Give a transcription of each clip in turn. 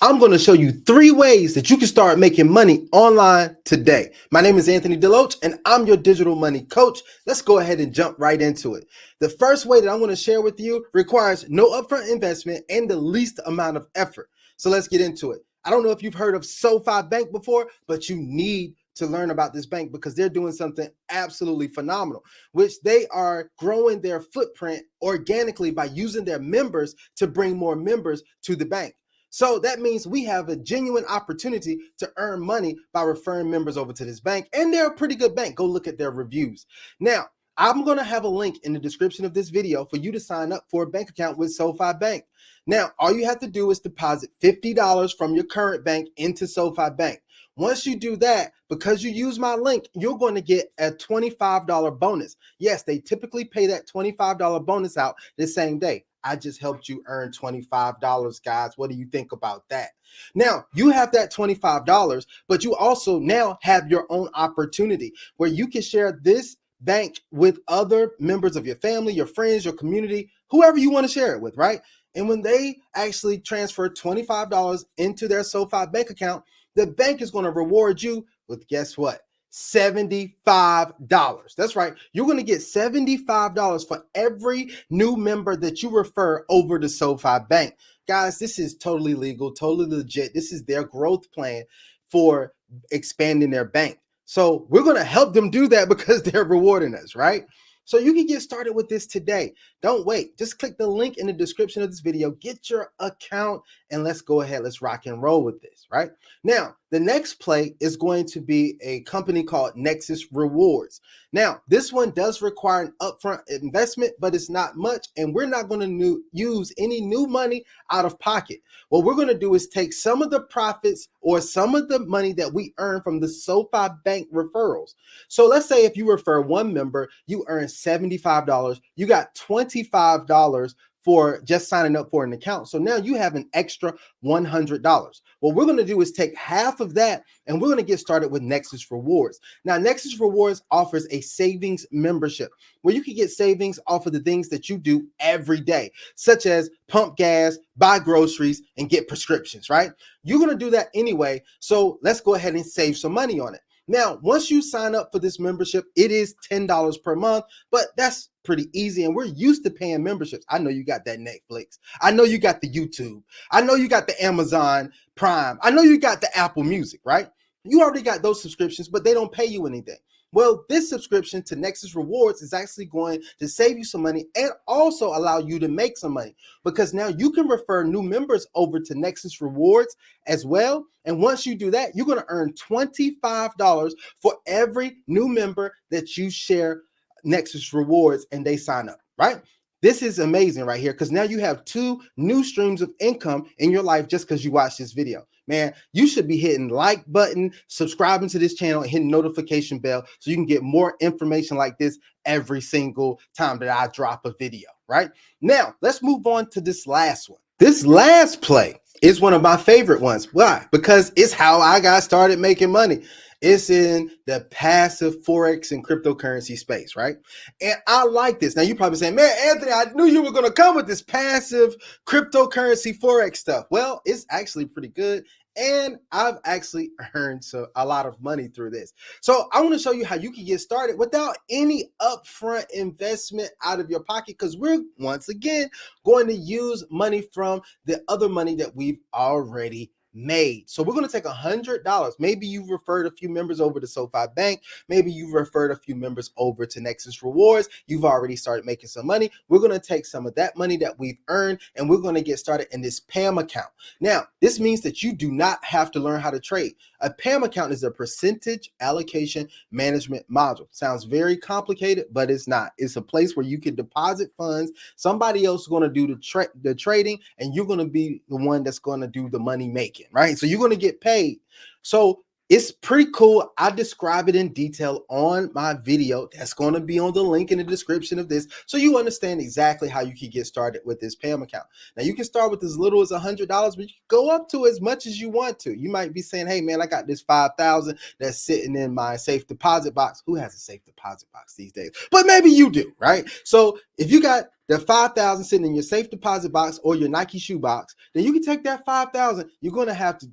I'm going to show you 3 ways that you can start making money online today. My name is Anthony Deloach, and I'm your digital money coach. Let's go ahead and jump right into it. The first way that I'm going to share with you requires no upfront investment and the least amount of effort. So let's get into it. I don't know if you've heard of Sofi Bank before, but you need to learn about this bank because they're doing something absolutely phenomenal, which they are growing their footprint organically by using their members to bring more members to the bank. So that means we have a genuine opportunity to earn money by referring members over to this bank. And they're a pretty good bank. Go look at their reviews. Now, I'm going to have a link in the description of this video for you to sign up for a bank account with Sofi Bank. Now, all you have to do is deposit $50 from your current bank into Sofi Bank. Once you do that, because you use my link, you're going to get a $25 bonus. Yes, they typically pay that $25 bonus out the same day. I just helped you earn $25, guys. What do you think about that? Now, you have that $25, but you also now have your own opportunity where you can share this bank with other members of your family, your friends, your community, whoever you want to share it with, right? And when they actually transfer $25 into their SoFi bank account, the bank is going to reward you with, guess what? $75. That's right. You're going to get $75 for every new member that you refer over to Sofi Bank. Guys, this is totally legal, totally legit. This is their growth plan for expanding their bank. So we're going to help them do that because they're rewarding us, right? So you can get started with this today. Don't wait. Just click the link in the description of this video. Get your account and let's go ahead. Let's rock and roll with this, right? Now, the next play is going to be a company called Nexus Rewards. Now, this one does require an upfront investment, but it's not much, and we're not going to use any new money out of pocket. What we're going to do is take some of the profits or some of the money that we earn from the Sofi Bank referrals. So let's say if you refer one member, you earn $75. You got $25 for just signing up for an account. So now you have an extra $100. What we're going to do is take half of that and we're going to get started with Nexus Rewards. Now, Nexus Rewards offers a savings membership where you can get savings off of the things that you do every day, such as pump gas, buy groceries, and get prescriptions, right? You're going to do that anyway. So let's go ahead and save some money on it. Now, once you sign up for this membership, it is $10 per month, but that's pretty easy. And we're used to paying memberships. I know you got that Netflix. I know you got the YouTube. I know you got the Amazon Prime. I know you got the Apple Music, right? You already got those subscriptions, but they don't pay you anything. Well, this subscription to Nexus Rewards is actually going to save you some money and also allow you to make some money because now you can refer new members over to Nexus Rewards as well. And once you do that, you're going to earn $25 for every new member that you share Nexus Rewards and they sign up, right? This is amazing right here because now you have 2 new streams of income in your life just because you watched this video. Man, you should be hitting like button, subscribing to this channel, and hitting notification bell so you can get more information like this every single time that I drop a video, right? Now, let's move on to this last one. This last play is one of my favorite ones. Why? Because it's how I got started making money. It's in the passive Forex and cryptocurrency space, right? And I like this. Now, you're probably saying, man, Anthony, I knew you were going to come with this passive cryptocurrency Forex stuff. Well, it's actually pretty good. And I've actually earned a lot of money through this. So I want to show you how you can get started without any upfront investment out of your pocket because we're, once again, going to use money from the other money that we've already made. So we're going to take $100. Maybe you've referred a few members over to Sofi Bank. Maybe you've referred a few members over to Nexus Rewards. You've already started making some money. We're going to take some of that money that we've earned and we're going to get started in this PAMM account. Now, this means that you do not have to learn how to trade. A PAMM account is a percentage allocation management module. Sounds very complicated, but it's not. It's a place where you can deposit funds. Somebody else is going to do the trading and you're going to be the one that's going to do the money making, right? So you're going to get paid. So It's pretty cool. I describe it in detail on my video. That's going to be on the link in the description of this. So you understand exactly how you can get started with this PAM account. Now you can start with as little as $100, but you can go up to as much as you want to. You might be saying, hey man, I got this 5,000 that's sitting in my safe deposit box. Who has a safe deposit box these days? But maybe you do, right? So if you got the 5,000 sitting in your safe deposit box or your Nike shoe box, then you can take that 5,000. You're going to have to,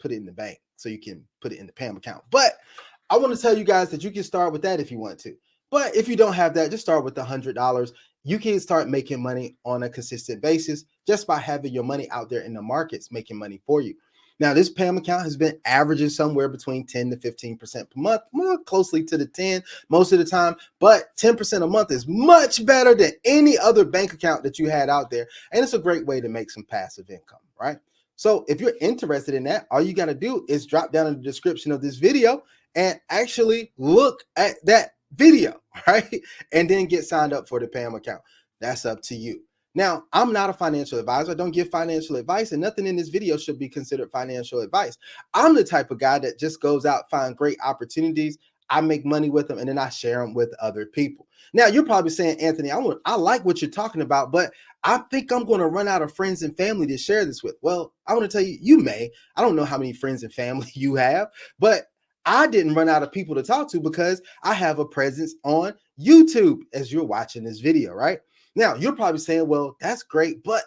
put it in the bank so you can put it in the PAM account. But I want to tell you guys that you can start with that if you want to. But if you don't have that, just start with the $100. You can start making money on a consistent basis just by having your money out there in the markets making money for you. Now, this PAM account has been averaging somewhere between 10 to 15% per month, more closely to the 10 most of the time, but 10% a month is much better than any other bank account that you had out there. And it's a great way to make some passive income, right? So if you're interested in that, all you got to do is drop down in the description of this video and actually look at that video, right? And then get signed up for the PAM account. That's up to you. Now, I'm not a financial advisor. I don't give financial advice, and nothing in this video should be considered financial advice. I'm the type of guy that just goes out, find great opportunities. I make money with them, and then I share them with other people. Now, you're probably saying, Anthony, I like what you're talking about, but I think I'm going to run out of friends and family to share this with. Well, I want to tell you, you may. I don't know how many friends and family you have, but I didn't run out of people to talk to because I have a presence on YouTube as you're watching this video, right? Now, you're probably saying, well, that's great, but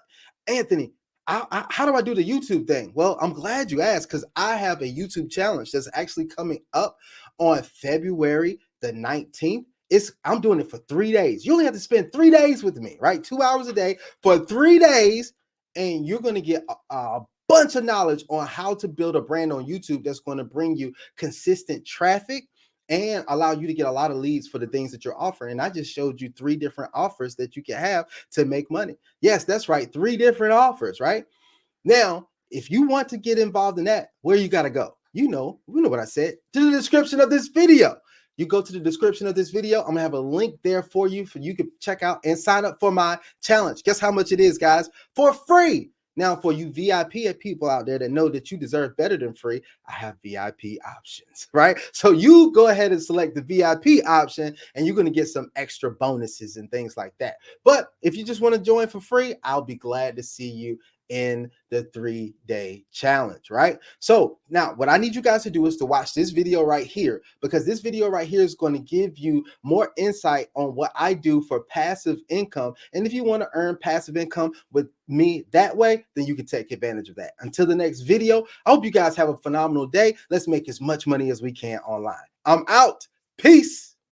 Anthony, how do I do the YouTube thing? Well, I'm glad you asked because I have a YouTube challenge that's actually coming up on February the 19th. I'm doing it for 3 days. You only have to spend 3 days with me, right? 2 hours a day for 3 days, and you're going to get a bunch of knowledge on how to build a brand on YouTube that's going to bring you consistent traffic and allow you to get a lot of leads for the things that you're offering. And I just showed you 3 different offers that you can have to make money. Yes, that's right. 3 different offers, right? Now, if you want to get involved in that, where you got to go? You know what I said. To the description of this video. You go to the description of this video. I'm going to have a link there for you you can check out and sign up for my challenge. Guess how much it is, guys? For free. Now, for you VIP people out there that know that you deserve better than free, I have VIP options, right? So you go ahead and select the VIP option and you're going to get some extra bonuses and things like that. But if you just want to join for free, I'll be glad to see you in the 3-day challenge, right? So now what I need you guys to do is to watch this video right here, because this video right here is going to give you more insight on what I do for passive income. And if you want to earn passive income with me that way, then you can take advantage of that. Until the next video, I hope you guys have a phenomenal day. Let's make as much money as we can online. I'm out. Peace.